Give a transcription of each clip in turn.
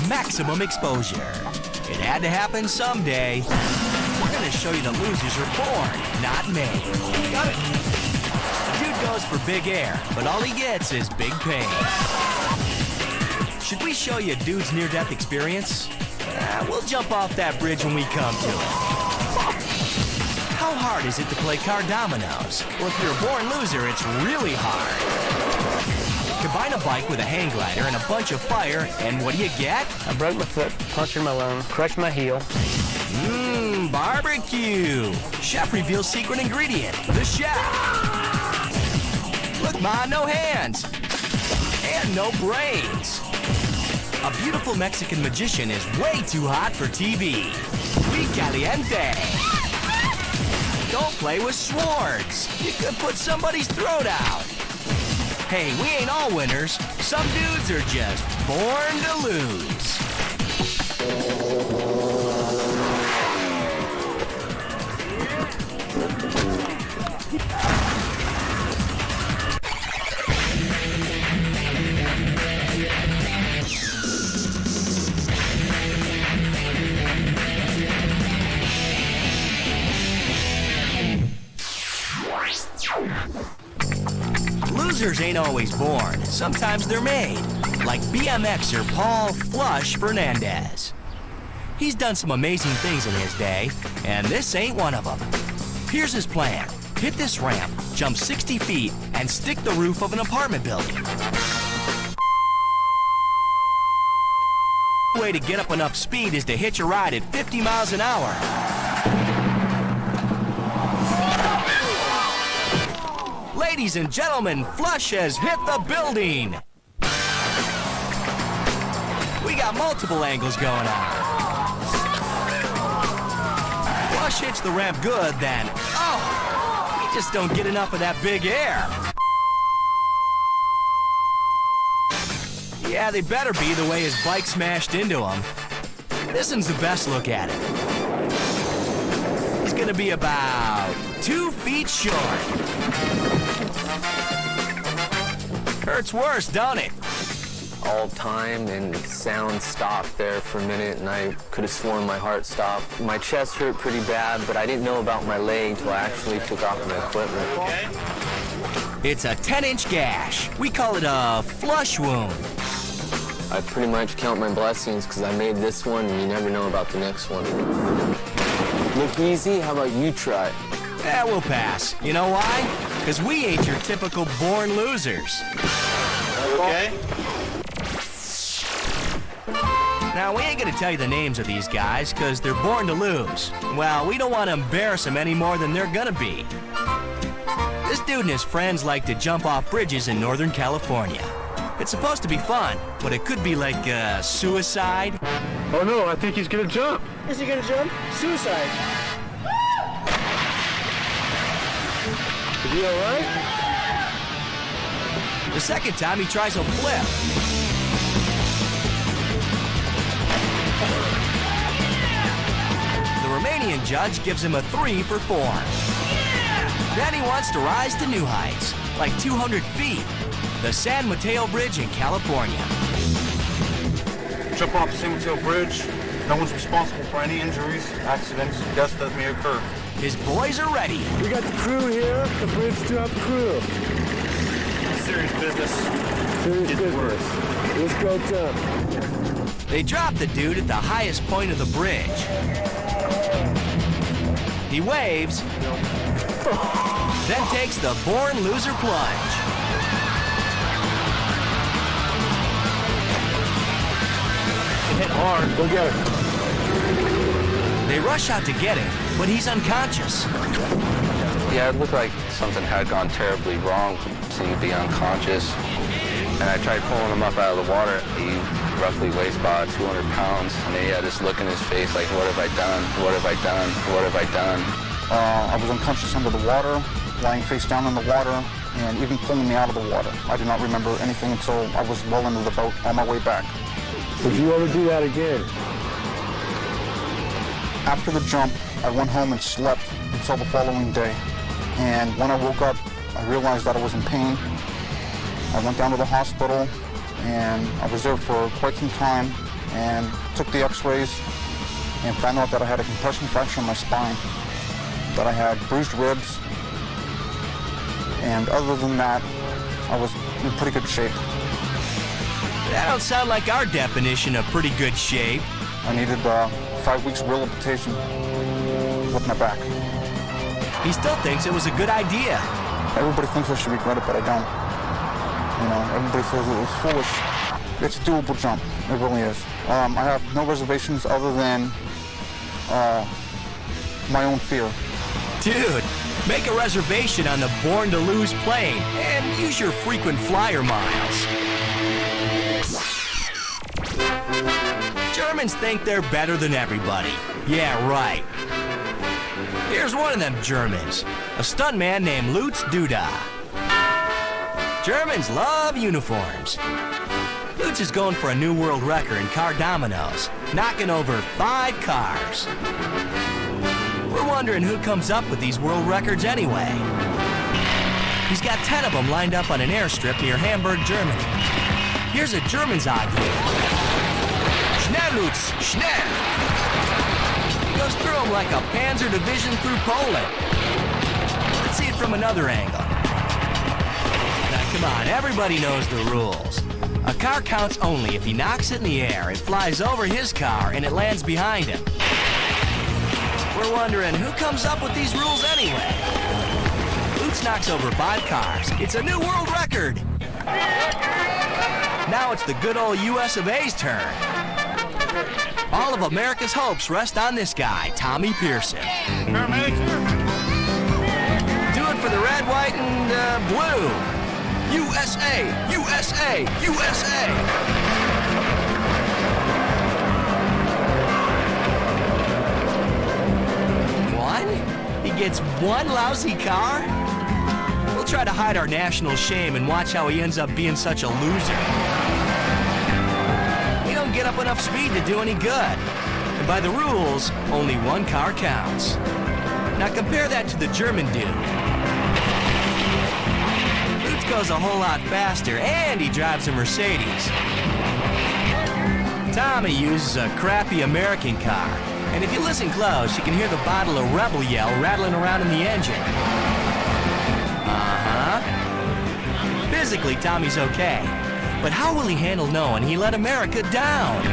maximum exposure. It had to happen someday. We're gonna show you that losers are born, not made. Got it? The dude goes for big air, but all he gets is big pain. Should we show you a dude's near-death experience? We'll jump off that bridge when we come to it. How hard is it to play car dominoes? Well, if you're a born loser, it's really hard. Combine a bike with a hang glider and a bunch of fire, and what do you get? I broke my foot, punctured my lung, crushed my heel. Barbecue! Chef reveals secret ingredient, the chef. Look, Ma, no hands. And no brains. A beautiful Mexican magician is way too hot for TV. Muy caliente. Don't play with swords. You could put somebody's throat out. Hey, we ain't all winners. Some dudes are just born to lose. Losers ain't always born. Sometimes they're made. Like BMXer Paul Flush Fernandez. He's done some amazing things in his day, and this ain't one of them. Here's his plan. Hit this ramp, jump 60 feet, and stick the roof of an apartment building. The way to get up enough speed is to hitch a ride at 50 miles an hour. Ladies and gentlemen, Flush has hit the building. We got multiple angles going on. Flush hits the ramp good, then, we just don't get enough of that big air. Yeah, they better be the way his bike smashed into him. This one's the best look at it. He's gonna be about 2 feet short. Hurts worse, don't it? All time and sound stopped there for a minute, and I could have sworn my heart stopped. My chest hurt pretty bad, but I didn't know about my leg until I actually took off my equipment. Okay. It's a 10-inch gash. We call it a flush wound. I pretty much count my blessings because I made this one, and you never know about the next one. Look easy? How about you try? We'll pass. You know why? Because we ain't your typical born losers. Okay. Now, we ain't gonna tell you the names of these guys, because they're born to lose. Well, we don't want to embarrass them any more than they're gonna be. This dude and his friends like to jump off bridges in Northern California. It's supposed to be fun, but it could be like, suicide. Oh no, I think he's gonna jump. Is he gonna jump? Suicide. Is he all right? The second time he tries a flip. The Romanian judge gives him a 3 for form. Then he wants to rise to new heights, like 200 feet. The San Mateo Bridge in California. Jump off the San Mateo Bridge. No one's responsible for any injuries, accidents, deaths that may occur. His boys are ready. We got the crew here. The bridge to have crew. Serious business. Serious business. Let's go jump. They drop the dude at the highest point of the bridge. He waves, then takes the born loser plunge. Hit hard. Go get it. They rush out to get him, but he's unconscious. Yeah, it looked like something had gone terribly wrong. Seemed to be unconscious. And I tried pulling him up out of the water. He roughly weighs about 200 pounds. And he had this look in his face like, what have I done? What have I done? What have I done? I was unconscious under the water, lying face down in the water, and even pulling me out of the water. I do not remember anything until I was well into the boat on my way back. Would you ever do that again? After the jump, I went home and slept until the following day. And when I woke up, I realized that I was in pain. I went down to the hospital, and I was there for quite some time. and took the x-rays and found out that I had a concussion fracture in my spine, that I had bruised ribs, and other than that, I was in pretty good shape. That don't sound like our definition of pretty good shape. I needed 5 weeks of rehabilitation with my back. He still thinks it was a good idea. Everybody thinks I should regret it, but I don't. You know, everybody says it was foolish. It's a doable jump. It really is. I have no reservations other than my own fear. Dude, make a reservation on the Born to Lose plane and use your frequent flyer miles. Germans think they're better than everybody. Yeah, right. Here's one of them Germans, a stuntman named Lutz Duda. Germans love uniforms. Lutz is going for a new world record in car dominoes, knocking over 5 cars. We're wondering who comes up with these world records anyway. He's got 10 of them lined up on an airstrip near Hamburg, Germany. Here's a German's idea. Schnell, Lutz, schnell! He goes through them like a Panzer division through Poland. Let's see it from another angle. Now, come on, everybody knows the rules. A car counts only if he knocks it in the air, it flies over his car, and it lands behind him. We're wondering who comes up with these rules anyway. Lutz knocks over 5 cars. It's a new world record. Now it's the good old US of A's turn. All of America's hopes rest on this guy, Tommy Pearson. Paramedics here. Do it for the red, white, and blue. USA, USA, USA. He gets one lousy car? We'll try to hide our national shame and watch how he ends up being such a loser. He don't get up enough speed to do any good. And by the rules, only one car counts. Now compare that to the German dude. Lutz goes a whole lot faster, and he drives a Mercedes. Tommy uses a crappy American car. And if you listen close, you can hear the bottle of Rebel Yell rattling around in the engine. Uh-huh. Physically, Tommy's okay. But how will he handle knowing he let America down?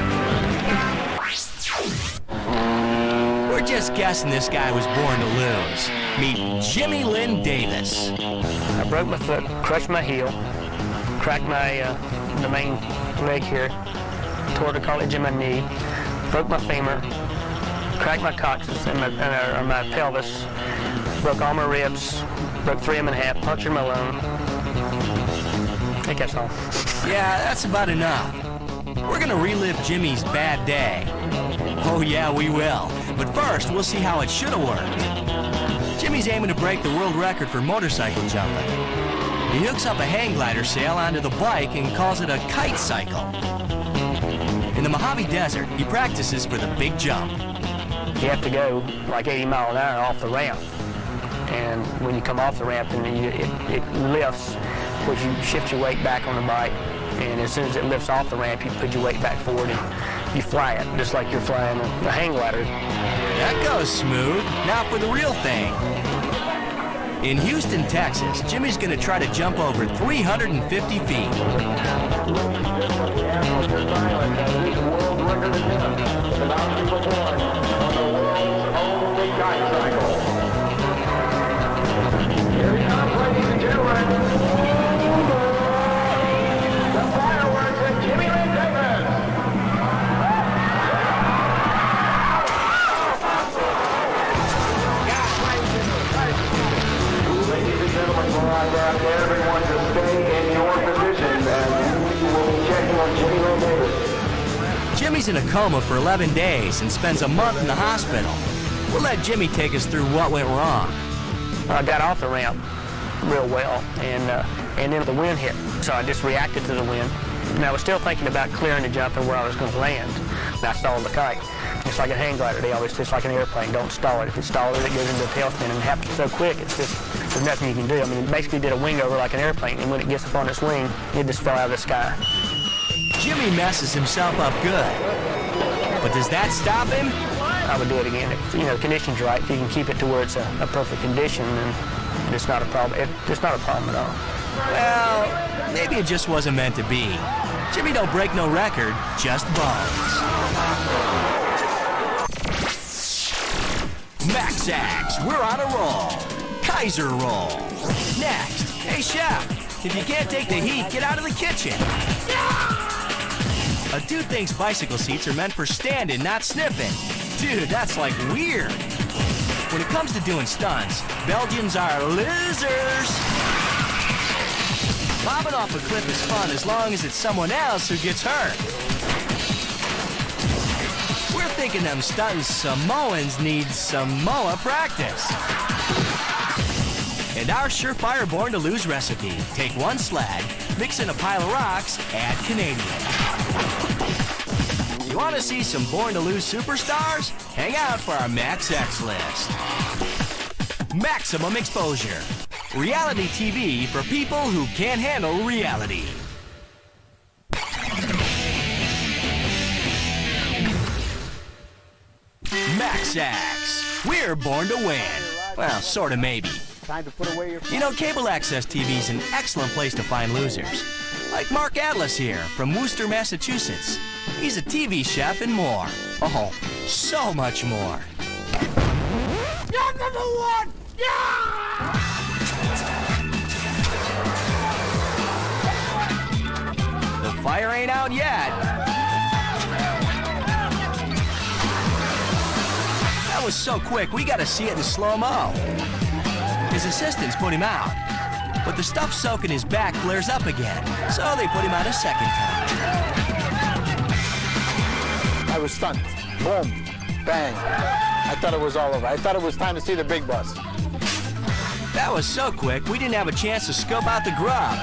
We're just guessing this guy was born to lose. Meet Jimmy Lynn Davis. I broke my foot, crushed my heel, cracked my the main leg here, tore the cartilage in my knee, broke my femur, cracked my coccyx and my pelvis, broke all my ribs, broke 3 of them in half, punctured my lung. I think that's all. Yeah, that's about enough. We're gonna relive Jimmy's bad day. Oh yeah, we will. But first, we'll see how it should have worked. Jimmy's aiming to break the world record for motorcycle jumping. He hooks up a hang glider sail onto the bike and calls it a kite cycle. In the Mojave Desert, he practices for the big jump. You have to go like 80 miles an hour off the ramp. And when you come off the ramp, then it lifts, which you shift your weight back on the bike. And as soon as it lifts off the ramp, you put your weight back forward and you fly it, just like you're flying a hang glider. That goes smooth. Now for the real thing. In Houston, Texas, Jimmy's gonna try to jump over 350 feet. Everyone to stay in your position and we will check on Jimmy Lynn Davis. Jimmy's in a coma for 11 days and spends a month in the hospital. We'll let Jimmy take us through what went wrong. I got off the ramp real well, and then the wind hit, so I just reacted to the wind. And I was still thinking about clearing the jump and where I was going to land. And I stalled the kite. It's like a hang glider. It's like an airplane. Don't stall it. If you stall it, it goes into a tailspin, and it happens so quick, it's just, there's nothing you can do. I mean, it basically did a wing over like an airplane, and when it gets up on its wing, it just fell out of the sky. Jimmy messes himself up good. But does that stop him? I would do it again. If, conditions right, if you can keep it to where it's a perfect condition, then it's not a problem. It's not a problem at all. Well, maybe it just wasn't meant to be. Jimmy don't break no record, just bones. Max Axe, we're on a roll. Kaiser roll. Next, hey chef, if you can't take the heat, get out of the kitchen. A dude thinks bicycle seats are meant for standing, not sniffing. Dude, that's like weird. When it comes to doing stunts, Belgians are losers. Bobbing off a cliff is fun as long as it's someone else who gets hurt. We're thinking them stunting Samoans need Samoa practice. And our surefire Born to Lose recipe. Take one slag, mix in a pile of rocks, add Canadian. You want to see some Born to Lose superstars? Hang out for our Max X list. Maximum exposure. Reality TV for people who can't handle reality. Max X. We're born to win. Well, sorta maybe. Time to put away your... Cable access TV is an excellent place to find losers. Like Mark Atlas here from Worcester, Massachusetts. He's a TV chef and more. Oh, so much more. You're number one! Yeah! The fire ain't out yet. That was so quick, we gotta see it in slow-mo. His assistants put him out, but the stuff soaking his back flares up again, so they put him out a second time. I was stunned. Boom. Bang. I thought it was all over. I thought it was time to see the big bus. That was so quick, we didn't have a chance to scope out the grub.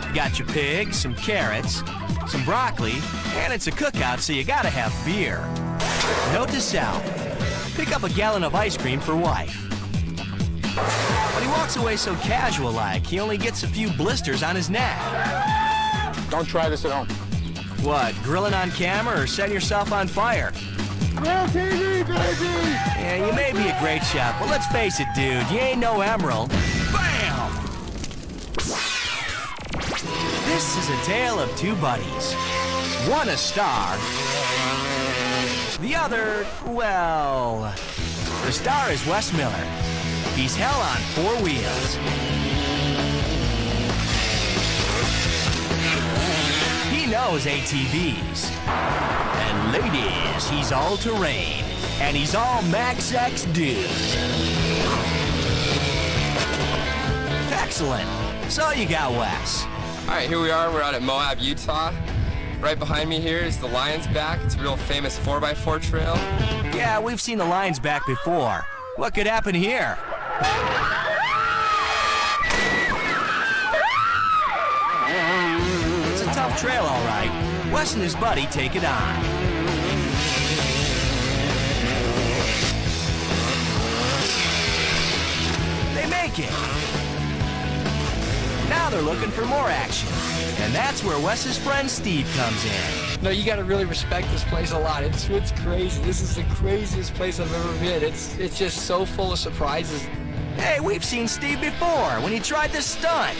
You got your pig, some carrots, some broccoli, and it's a cookout, so you gotta have beer. Note to self, pick up a gallon of ice cream for wife. But he walks away so casual-like, he only gets a few blisters on his neck. Don't try this at home. What, grilling on camera or setting yourself on fire? Real TV, baby! Yeah, you may be a great chef, but let's face it, dude, you ain't no emerald. Bam! This is a tale of two buddies. One a star. The other, well... The star is Wes Miller. He's hell on four wheels. He knows ATVs. And ladies, he's all-terrain. And he's all Max X dude. Excellent. So you got Wes. All right, here we are. We're out at Moab, Utah. Right behind me here is the Lion's Back. It's a real famous 4x4 trail. Yeah, we've seen the Lion's Back before. What could happen here? It's a tough trail, all right. Wes and his buddy take it on. They make it. Now they're looking for more action. And that's where Wes's friend Steve comes in. No, you gotta really respect this place a lot. It's crazy. This is the craziest place I've ever been. It's just so full of surprises. Hey, we've seen Steve before when he tried this stunt.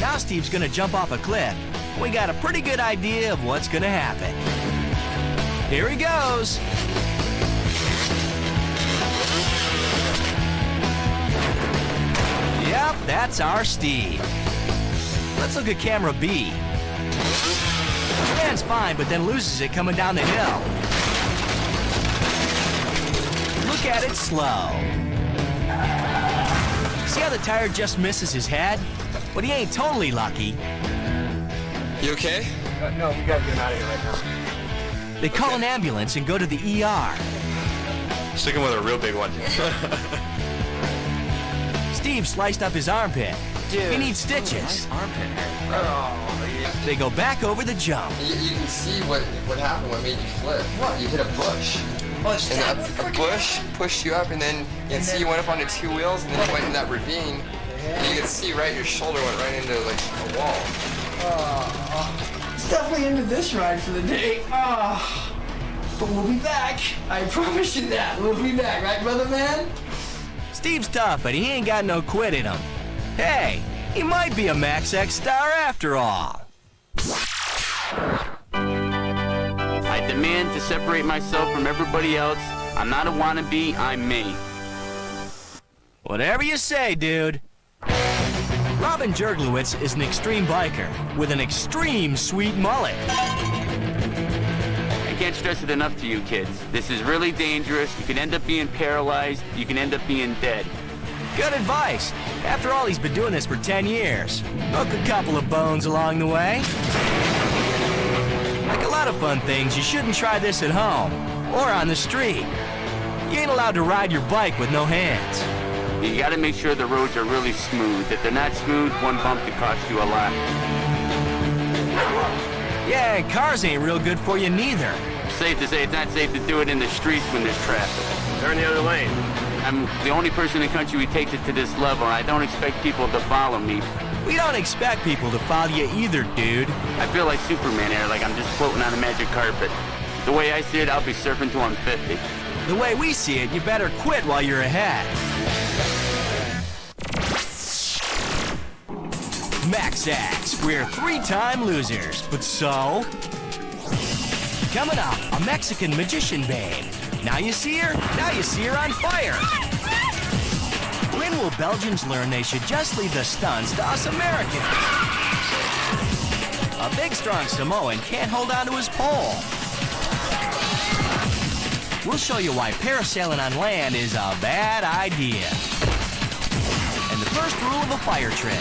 Now Steve's gonna jump off a cliff. We got a pretty good idea of what's gonna happen. Here he goes. Yep, that's our Steve. Let's look at camera B. Lands fine, but then loses it coming down the hill. Look at it slow. See how the tire just misses his head? But he ain't totally lucky. You okay? No, we gotta get out of here right now. They call an ambulance and go to the ER. Sticking with a real big one. Steve sliced up his armpit. Dude, He needs stitches. nice armpit hair. Oh, yeah. They go back over the jump. You can see what happened, what made you flip. What? You hit a bush. and a bush pushed you up, and then you can see you went up onto 2 wheels, and then you went in that ravine, and you can see right your shoulder went right into like a wall. It's definitely ended this ride for the day. But we'll be back. I promise you that. We'll be back, right, brother man? Steve's tough, but he ain't got no quit in him. Hey, he might be a Max X star after all. I demand to separate myself from everybody else. I'm not a wannabe, I'm me. Whatever you say, dude. Robin Jerglowitz is an extreme biker with an extreme sweet mullet. I can't stress it enough to you kids. This is really dangerous. You can end up being paralyzed. You can end up being dead. Good advice. After all, he's been doing this for 10 years. Broke a couple of bones along the way. Like a lot of fun things, you shouldn't try this at home or on the street. You ain't allowed to ride your bike with no hands. You gotta make sure the roads are really smooth. If they're not smooth, one bump could cost you a lot. Yeah, and cars ain't real good for you neither. Safe to say it's not safe to do it in the streets when there's traffic. They're in the other lane. I'm the only person in the country who takes it to this level. I don't expect people to follow me. We don't expect people to follow you either, dude. I feel like Superman here, like I'm just floating on a magic carpet. The way I see it, I'll be surfing till I'm 50. The way we see it, you better quit while you're ahead. Max X, we're 3-time losers, but so? Coming up, a Mexican magician babe. Now you see her on fire. When will Belgians learn they should just leave the stunts to us Americans? A big, strong Samoan can't hold on to his pole. We'll show you why parasailing on land is a bad idea. And the first rule of a fire trick,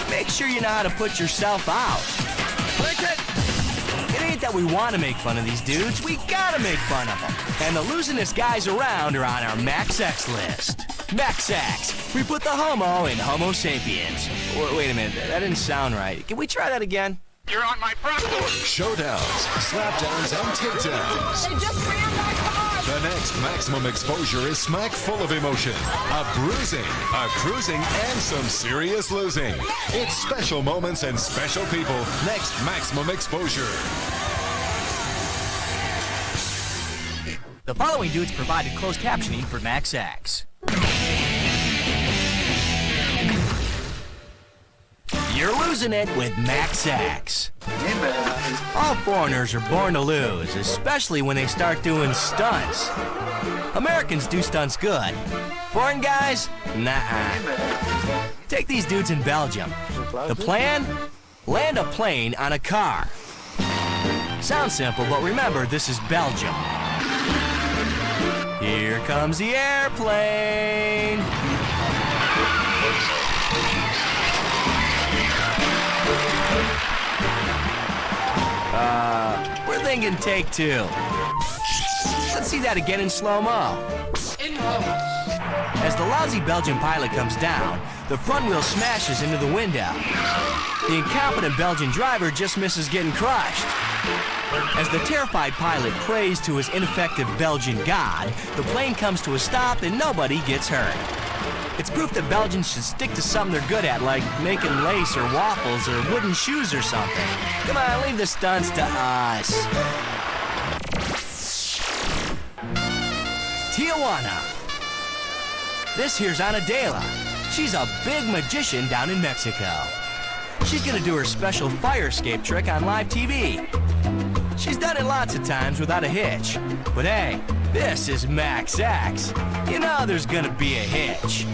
make sure you know how to put yourself out. Click it! It ain't that we want to make fun of these dudes, we gotta make fun of them. And the losingest guys around are on our Max X list. Max X, we put the homo in Homo sapiens. Wait a minute, that didn't sound right. Can we try that again? You're on my platform. Showdowns, slapdowns, and takedowns. They just ran back hard. The next maximum exposure is smack full of emotion, a bruising, a cruising, and some serious losing. It's special moments and special people. Next maximum exposure. The following dudes provided closed captioning for Max X. You're losing it with Max X. All foreigners are born to lose, especially when they start doing stunts. Americans do stunts good. Foreign guys? Nah. Take these dudes in Belgium. The plan? Land a plane on a car. Sounds simple, but remember, this is Belgium. Here comes the airplane. We're thinking take 2. Let's see that again in slow-mo. As the lousy Belgian pilot comes down, the front wheel smashes into the window. The incompetent Belgian driver just misses getting crushed. As the terrified pilot prays to his ineffective Belgian god, the plane comes to a stop and nobody gets hurt. It's proof that Belgians should stick to something they're good at, like making lace or waffles or wooden shoes or something. Come on, leave the stunts to us. Tijuana. This here's Anadela. She's a big magician down in Mexico. She's gonna do her special fire escape trick on live TV. She's done it lots of times without a hitch. But hey, this is Max X. You know there's gonna be a hitch.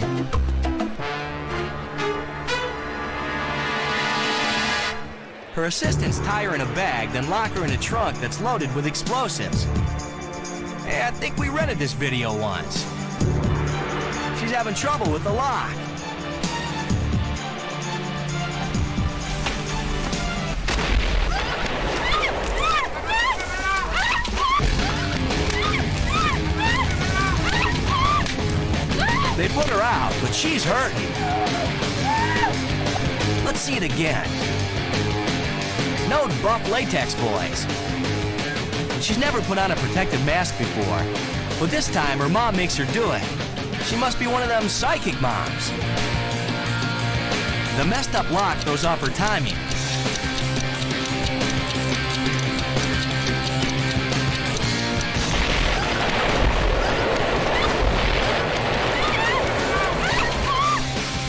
Her assistants tie her in a bag, then lock her in a trunk that's loaded with explosives. Hey, I think we rented this video once. She's having trouble with the lock. They put her out, but she's hurting. Let's see it again. No buff latex boys. She's never put on a protective mask before. But this time, her mom makes her do it. She must be one of them psychic moms. The messed up lock throws off her timing.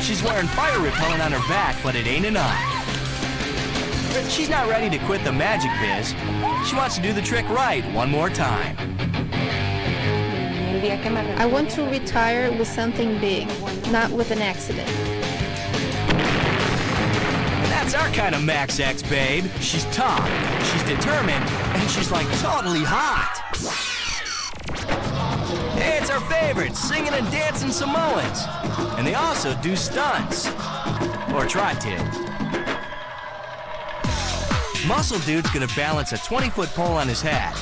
She's wearing fire repellent on her back, but it ain't enough. She's not ready to quit the magic biz. She wants to do the trick right one more time. I want to retire with something big, not with an accident. That's our kind of Max X, babe. She's tough, she's determined, and she's like totally hot. Hey, it's our favorites, singing and dancing Samoans. And they also do stunts. Or try to. Muscle Dude's gonna balance a 20-foot pole on his head.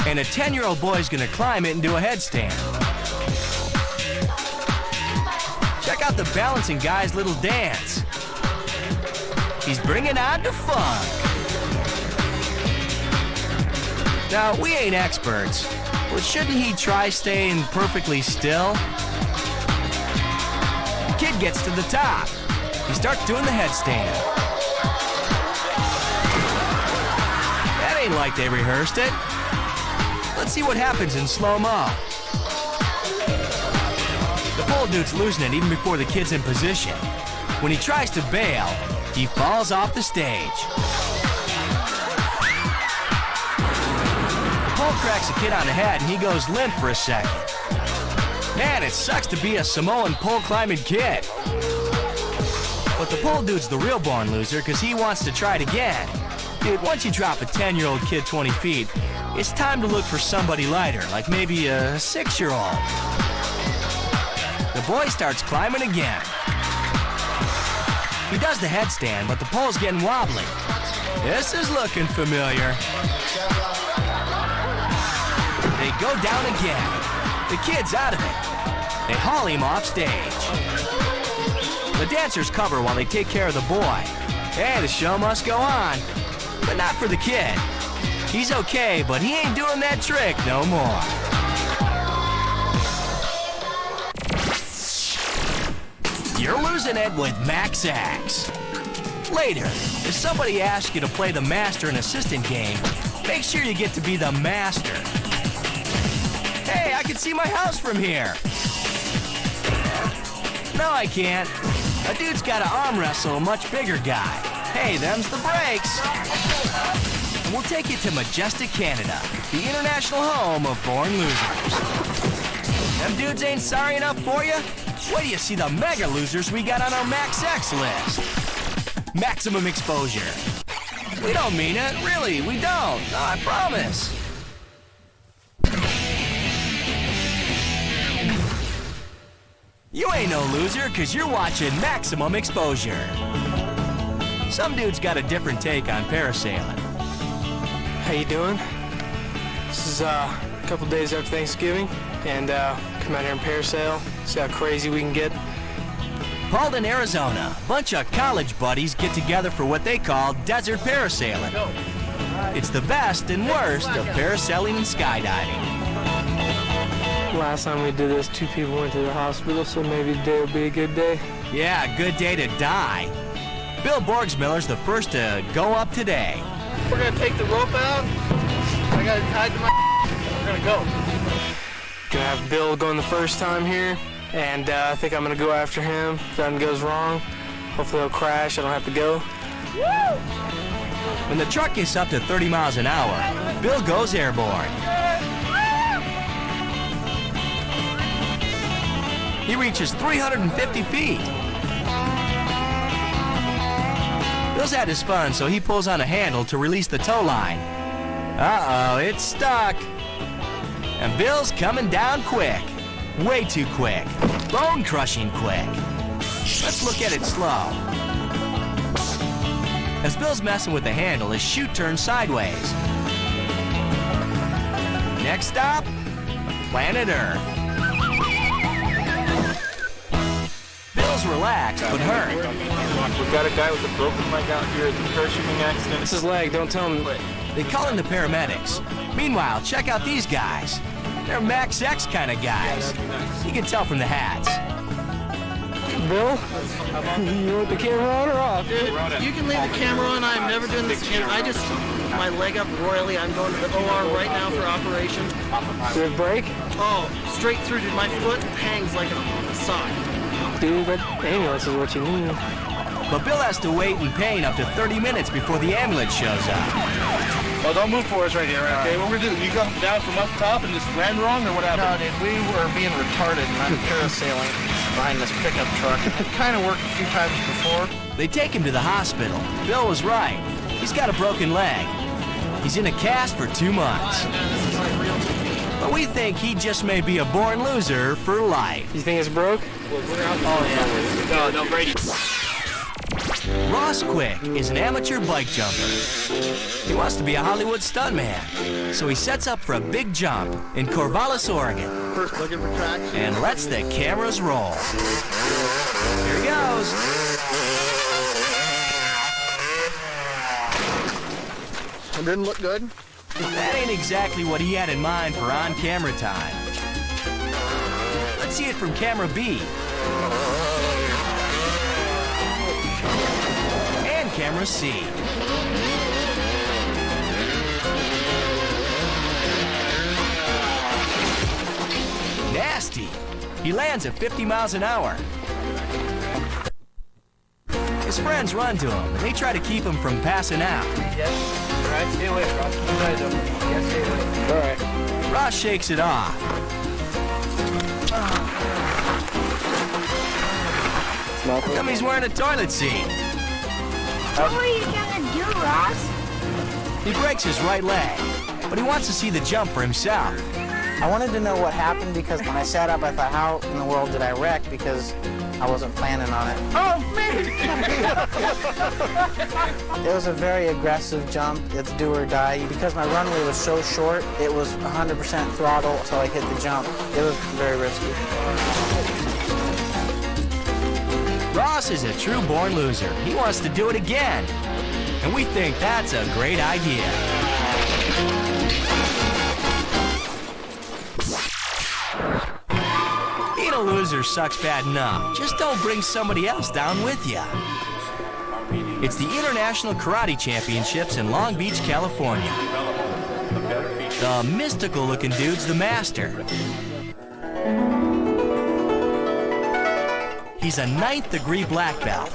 And a 10-year-old boy's gonna climb it and do a headstand. Check out the balancing guy's little dance. He's bringing on the funk. Now, we ain't experts, but shouldn't he try staying perfectly still? The kid gets to the top. He starts doing the headstand. That ain't like they rehearsed it. Let's see what happens in slow-mo. The pole dude's losing it even before the kid's in position. When he tries to bail, he falls off the stage. The pole cracks a kid on the head and he goes limp for a second. Man, it sucks to be a Samoan pole climbing kid. But the pole dude's the real born loser because he wants to try it again. Dude, once you drop a 10-year-old kid 20 feet, it's time to look for somebody lighter, like maybe a 6-year-old. The boy starts climbing again. He does the headstand, but the pole's getting wobbly. This is looking familiar. They go down again. The kid's out of it. They haul him off stage. The dancers cover while they take care of the boy. Hey, the show must go on. But not for the kid. He's okay, but he ain't doing that trick no more. You're losing it with Max X. Later, if somebody asks you to play the master and assistant game, make sure you get to be the master. Hey, I can see my house from here. No, I can't. A dude's got to arm wrestle a much bigger guy. Hey, them's the breaks. We'll take you to Majestic, Canada, the international home of born losers. Them dudes ain't sorry enough for you? Wait till you see the mega losers we got on our Max X list. Maximum exposure. We don't mean it, really, we don't. No, I promise. You ain't no loser, cause you're watching Maximum Exposure. Some dude's got a different take on parasailing. How you doing? This is a couple days after Thanksgiving, and come out here and parasail, see how crazy we can get. Paulden, Arizona, a bunch of college buddies get together for what they call desert parasailing. It's the best and worst of parasailing and skydiving. Last time we did this, 2 people went to the hospital, so maybe today will be a good day. Yeah, a good day to die. Bill Borgsmiller's the first to go up today. We're gonna take the rope out. I got it tied to my. We're gonna go. Gonna have Bill going the first time here, and I think I'm gonna go after him. If nothing goes wrong, hopefully he'll crash. I don't have to go. Woo! When the truck gets up to 30 miles an hour, Bill goes airborne. He reaches 350 feet. Bill's had his fun, so he pulls on a handle to release the tow line. Uh-oh, it's stuck. And Bill's coming down quick. Way too quick. Bone-crushing quick. Let's look at it slow. As Bill's messing with the handle, his chute turns sideways. Next stop, planet Earth. Bill's relaxed but hurt. We've got a guy with a broken leg out here at the parachuting accident. It's his leg, don't tell him. They call in the paramedics. Meanwhile, check out these guys. They're Max X kind of guys. You can tell from the hats. Bill, you want the camera on or off? Dude, you can leave the camera on. I'm never doing this again. I just, my leg up royally. I'm going to the OR right now for operation. Did it break? Oh, straight through, dude. My foot hangs like a sock. Dude, that ambulance is what you need. But Bill has to wait in pain up to 30 minutes before the ambulance shows up. Oh, don't move for us right here, okay? What we're gonna do? You come down from up top and just ran wrong, or what happened? No, dude, we were being retarded and I'm parasailing behind this pickup truck. It kind of worked a few times before. They take him to the hospital. Bill was right. He's got a broken leg. He's in a cast for 2 months. But we think he just may be a born loser for life. You think it's broke? Oh, yeah. No, Brady. Ross Quick is an amateur bike jumper. He wants to be a Hollywood stuntman, so he sets up for a big jump in Corvallis, Oregon. First looking for tracks. And lets the cameras roll. Here he goes. It didn't look good. That ain't exactly what he had in mind for on-camera time. Let's see it from camera B. And camera C. Nasty. He lands at 50 miles an hour. His friends run to him, and they try to keep him from passing out. Yes. All right, stay away, Ross. Yes, stay away. All right. Ross shakes it off. How come he's wearing a toilet seat? What were you gonna do, Ross? He breaks his right leg, but he wants to see the jump for himself. I wanted to know what happened because when I sat up, I thought, how in the world did I wreck? Because I wasn't planning on it. Oh, me! It was a very aggressive jump. It's do or die. Because my runway was so short, it was 100% throttle until I hit the jump. It was very risky. Ross is a true born loser. He wants to do it again. And we think that's a great idea. Being a loser sucks bad enough. Just don't bring somebody else down with you. It's the International Karate Championships in Long Beach, California. The mystical-looking dude's the master. He's a 9th degree black belt.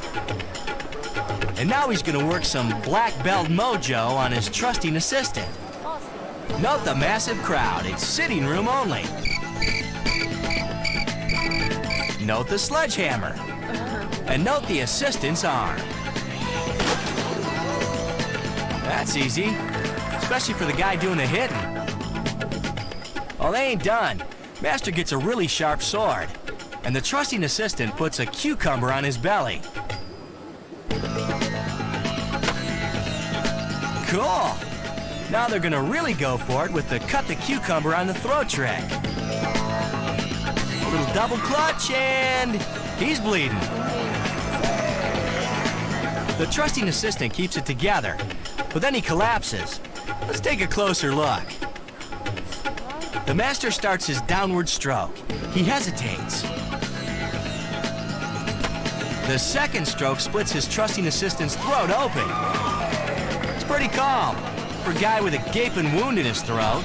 And now he's gonna work some black belt mojo on his trusting assistant. Note the massive crowd, it's sitting room only. Note the sledgehammer. And note the assistant's arm. That's easy, especially for the guy doing the hitting. Oh, they ain't done. Master gets a really sharp sword. And the trusting assistant puts a cucumber on his belly. Cool! Now they're gonna really go for it with the cut the cucumber on the throat trick. A little double clutch and he's bleeding. The trusting assistant keeps it together, but then he collapses. Let's take a closer look. The master starts his downward stroke. He hesitates. The second stroke splits his trusting assistant's throat open. It's pretty calm for a guy with a gaping wound in his throat.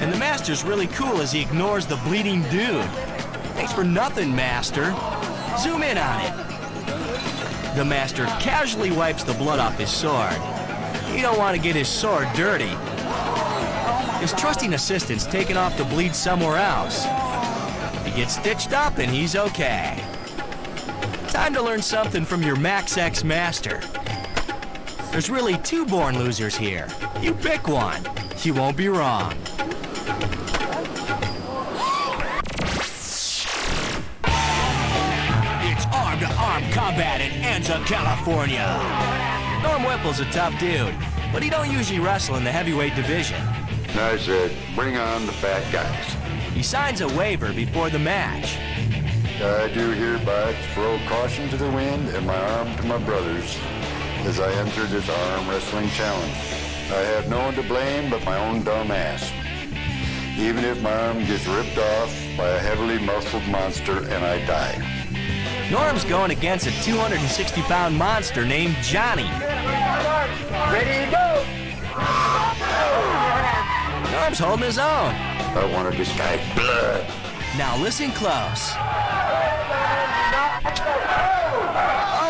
And the master's really cool as he ignores the bleeding dude. Thanks for nothing, master. Zoom in on it. The master casually wipes the blood off his sword. He don't want to get his sword dirty. His trusting assistant's taken off to bleed somewhere else. He gets stitched up and he's okay. Time to learn something from your Max X master. There's really 2 born losers here. You pick one. You won't be wrong. It's arm-to-arm combat in Anza, California. Norm Whipple's a tough dude, but he don't usually wrestle in the heavyweight division. I said, bring on the fat guys. He signs a waiver before the match. I do hereby throw caution to the wind and my arm to my brothers as I enter this arm wrestling challenge. I have no one to blame but my own dumb ass. even if my arm gets ripped off by a heavily muscled monster and I die. Norm's going against a 260-pound monster named Johnny. Ready to go! Norm's holding his own. I wanted this guy's blood. Now listen close.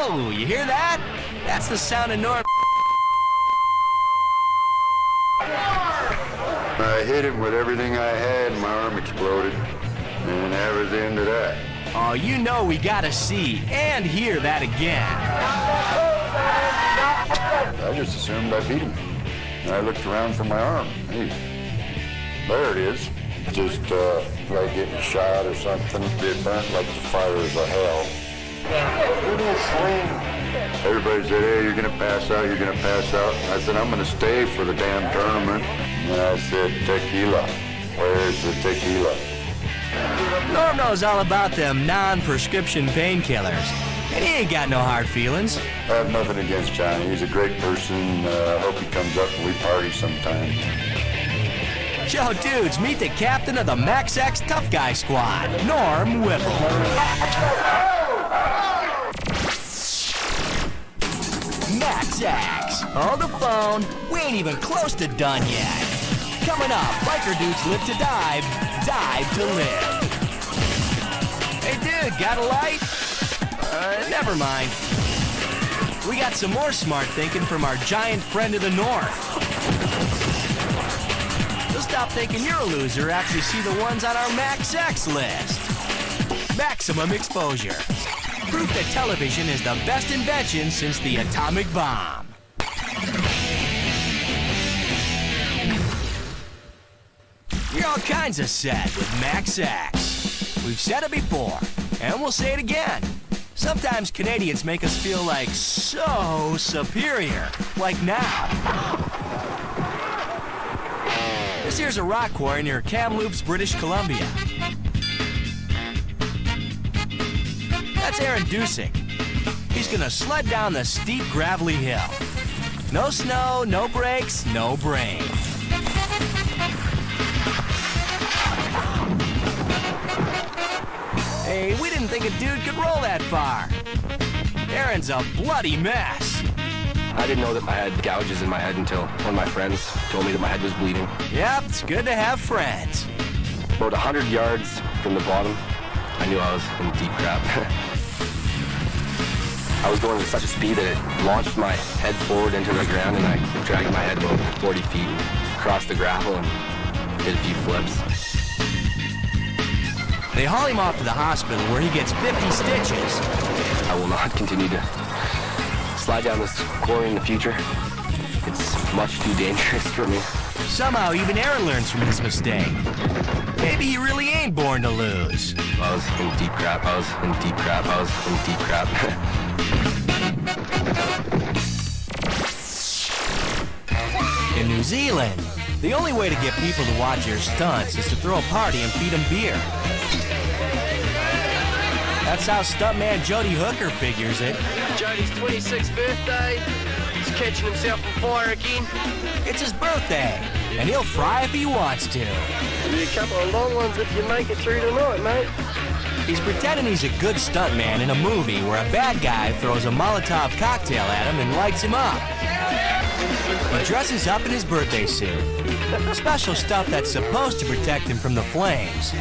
Oh, you hear that? That's the sound of Norm. I hit him with everything I had and my arm exploded. And that was the end of that. Oh, you know we gotta see and hear that again. I just assumed I beat him. And I looked around for my arm. Hey, there it is. Just like getting shot or something. It burnt like the fires of hell. Give me a swing. Everybody said, hey, you're gonna pass out, you're gonna pass out. I said, I'm gonna stay for the damn tournament. And I said, tequila. Where's the tequila? Norm knows all about them non-prescription painkillers, and he ain't got no hard feelings. I have nothing against Johnny. He's a great person. I hope he comes up and we party sometime. Yo, dudes, meet the captain of the Max X Tough Guy Squad, Norm Whipple. Max X. Hold the phone. We ain't even close to done yet. Coming up, biker dudes live to dive, dive to live. Hey, dude, got a light? Never mind. We got some more smart thinking from our giant friend of the North. You'll stop thinking you're a loser after you see the ones on our Max X list. Maximum exposure. Proof that television is the best invention since the atomic bomb. You're all kinds of set with Max X. We've said it before, and we'll say it again. Sometimes Canadians make us feel like so superior, like now. This here's a rock quarry near Kamloops, British Columbia. That's Aaron Dusick. He's gonna sled down the steep, gravelly hill. No snow, no brakes, no brain. Hey, we didn't think a dude could roll that far. Aaron's a bloody mess. I didn't know that I had gouges in my head until one of my friends told me that my head was bleeding. Yep, it's good to have friends. About 100 yards from the bottom, I knew I was in deep crap. I was going at such a speed that it launched my head forward into the ground, and I dragged my head about 40 feet across the gravel and did a few flips. They haul him off to the hospital where he gets 50 stitches. I will not continue to slide down this quarry in the future. It's much too dangerous for me. Somehow even Aaron learns from his mistake. Maybe he really ain't born to lose. I was in deep crap, I was in deep crap, I was in deep crap. In New Zealand, the only way to get people to watch your stunts is to throw a party and feed them beer. That's how stuntman Jody Hooker figures it. Jody's 26th birthday. He's catching himself on fire again. It's his birthday, and he'll fry if he wants to. Maybe a couple of long ones if you make it through tonight, mate. He's pretending he's a good stuntman in a movie where a bad guy throws a Molotov cocktail at him and lights him up. He dresses up in his birthday suit. Special stuff that's supposed to protect him from the flames.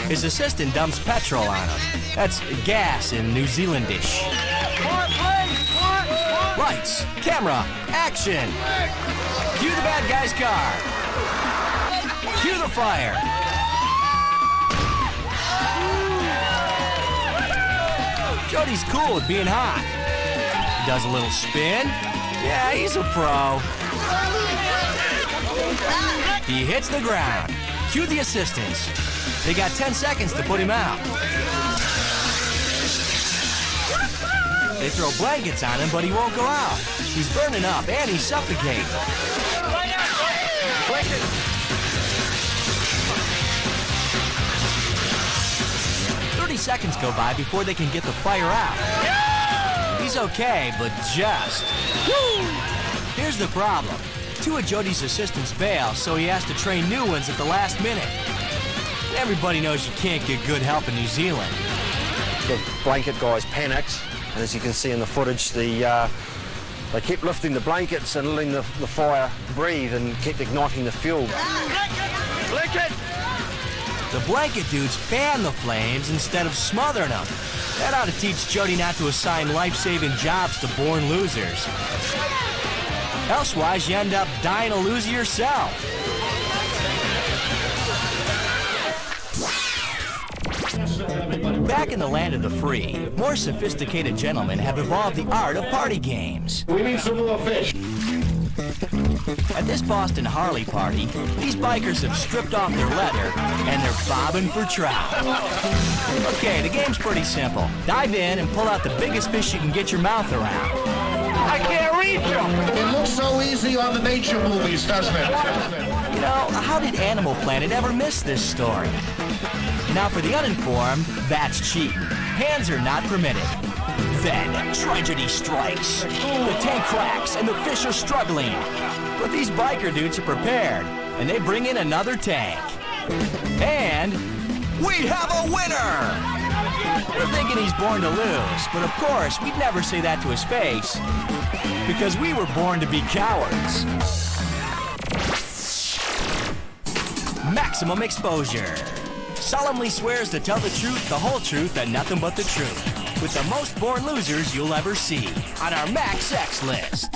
His assistant dumps petrol on him. That's gas in New Zealandish. Lights, camera, action! Cue the bad guy's car. Cue the fire. Jody's cool with being hot. He does a little spin. Yeah, he's a pro. He hits the ground. Cue the assistants. They got 10 seconds to put him out. They throw blankets on him, but he won't go out. He's burning up, and he's suffocating. 30 seconds go by before they can get the fire out. He's okay, but just. Here's the problem. two of Jody's assistants bail, so he has to train new ones at the last minute. Everybody knows you can't get good help in New Zealand. The blanket guys panicked, and as you can see in the footage, they kept lifting the blankets and letting the fire breathe and kept igniting the fuel. Blanket! The blanket dudes fan the flames instead of smothering them. That ought to teach Jody not to assign life-saving jobs to born losers. Elsewise, you end up dying a loser yourself. Back in the land of the free, more sophisticated gentlemen have evolved the art of party games. We need some more fish. At this Boston Harley party, these bikers have stripped off their leather and they're bobbing for trout. Okay, the game's pretty simple. Dive in and pull out the biggest fish you can get your mouth around. I can't reach them. It looks so easy on the nature movies, doesn't it? You know, how did Animal Planet ever miss this story? Now for the uninformed, that's cheap. Hands are not permitted. Then, tragedy strikes. The tank cracks and the fish are struggling. But these biker dudes are prepared, and they bring in another tank. And we have a winner! We're thinking he's born to lose, but of course, we'd never say that to his face, because we were born to be cowards. Maximum Exposure solemnly swears to tell the truth, the whole truth, and nothing but the truth, with the most born losers you'll ever see on our Max X list.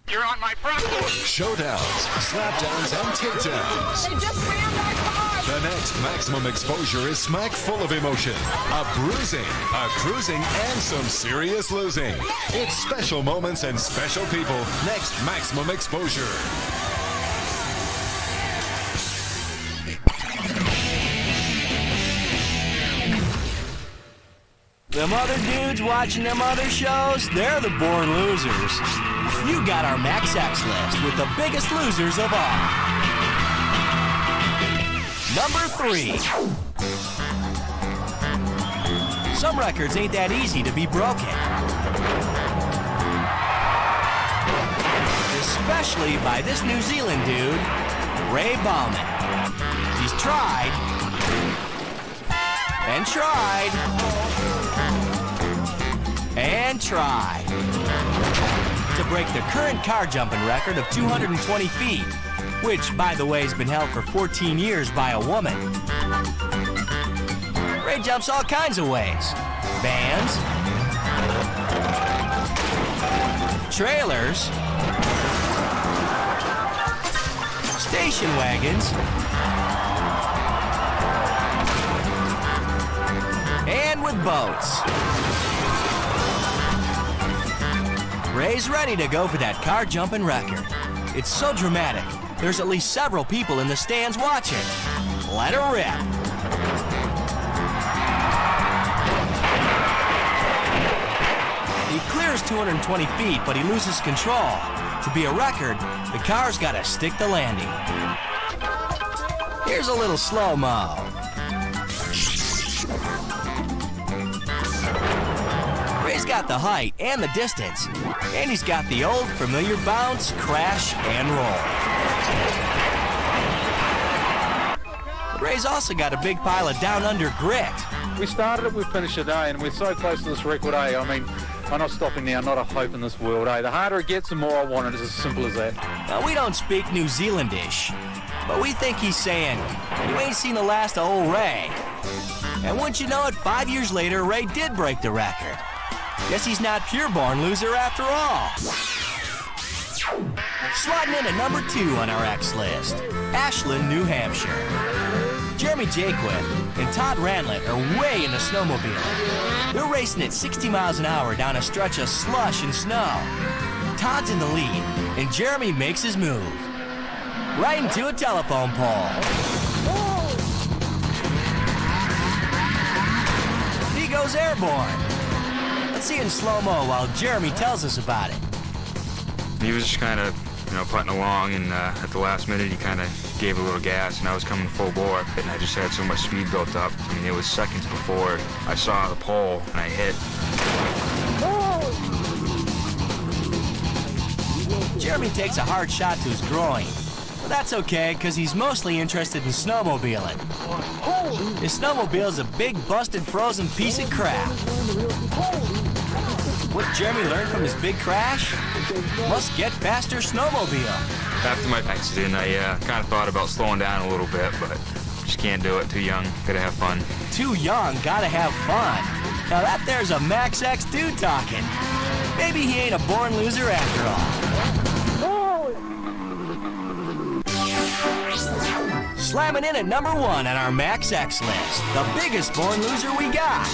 You're on my front porch. Showdowns, slapdowns, and takedowns. They just rammed our car. The next Maximum Exposure is smack full of emotion, a bruising, a cruising, and some serious losing. It's special moments and special people. Next Maximum Exposure. Them other dudes watching them other shows, they're the born losers. You got our Max X list with the biggest losers of all. Number 3. Some records ain't that easy to be broken. Especially by this New Zealand dude, Ray Bauman. He's tried and tried and tried to break the current car jumping record of 220 feet, which, by the way, has been held for 14 years by a woman. Ray jumps all kinds of ways. Vans, trailers, station wagons, and with boats. Ray's ready to go for that car jumping record. It's so dramatic, there's at least several people in the stands watching. Let her rip. He clears 220 feet, but he loses control. To be a record, the car's got to stick the landing. Here's a little slow-mo. Ray's got the height and the distance, and he's got the old familiar bounce, crash, and roll. Ray's also got a big pile of down-under grit. We started it, we finished it, and we're so close to this record, I mean, I'm not stopping now, not a hope in this world, The harder it gets, the more I want it. It's as simple as that. Now, we don't speak New Zealandish, but we think he's saying, you ain't seen the last of old Ray. And wouldn't you know it, 5 years later, Ray did break the record. Guess he's not pure-born loser after all. Sliding in at number 2 on our X list, Ashland, New Hampshire. Jeremy Jaquith and Todd Ranlett are way into snowmobiling. They're racing at 60 miles an hour down a stretch of slush and snow. Todd's in the lead, and Jeremy makes his move. Right into a telephone pole. He goes airborne. Let's see in slow-mo while Jeremy tells us about it. He was just kind of, putting along, and at the last minute he kind of gave a little gas, and I was coming full bore, and I just had so much speed built up. I mean, it was seconds before I saw the pole, and I hit. Jeremy takes a hard shot to his groin. But that's okay, because he's mostly interested in snowmobiling. His snowmobile is a big, busted, frozen piece of crap. What Jeremy learned from his big crash? Must get faster snowmobile. After my accident, I kind of thought about slowing down a little bit, but just can't do it. Too young. Gotta have fun. Too young, gotta have fun. Now that there's a Max X dude talking. Maybe he ain't a born loser after all. Slamming in at number 1 on our Max X list, the biggest born loser we got.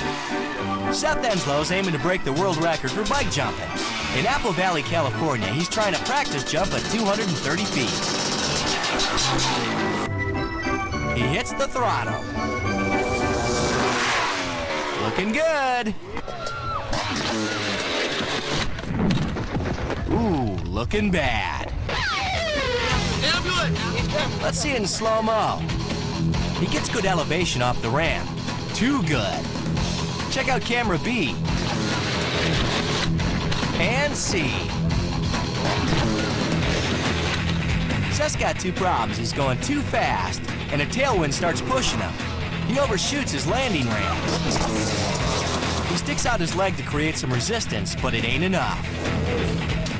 Seth Enslow's aiming to break the world record for bike jumping. In Apple Valley, California, he's trying to practice jump at 230 feet. He hits the throttle. Looking good. Ooh, looking bad. Let's see it in slow-mo. He gets good elevation off the ramp. Too good. Check out camera B. And C. Seth's got 2 problems. He's going too fast, and a tailwind starts pushing him. He overshoots his landing ramp. He sticks out his leg to create some resistance, but it ain't enough.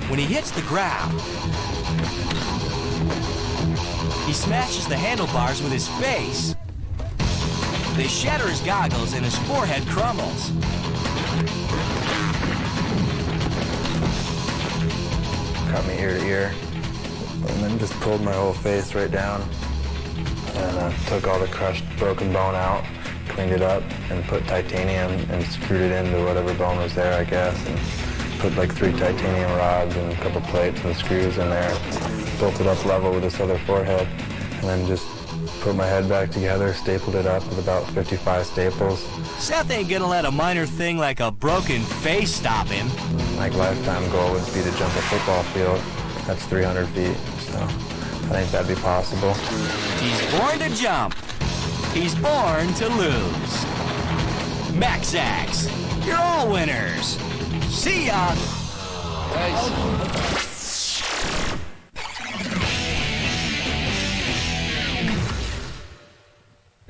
When he hits the ground, he smashes the handlebars with his face. They shatter his goggles and his forehead crumbles. Cut me ear to ear, and then just pulled my whole face right down, and took all the crushed broken bone out, cleaned it up, and put titanium and screwed it into whatever bone was there, I guess, and put like 3 titanium rods and a couple plates and screws in there, built it up level with this other forehead, and then just put my head back together, stapled it up with about 55 staples. Seth ain't gonna let a minor thing like a broken face stop him. My lifetime goal would be to jump a football field. That's 300 feet, so I think that'd be possible. He's born to jump. He's born to lose. Max X, you're all winners. See ya! Nice.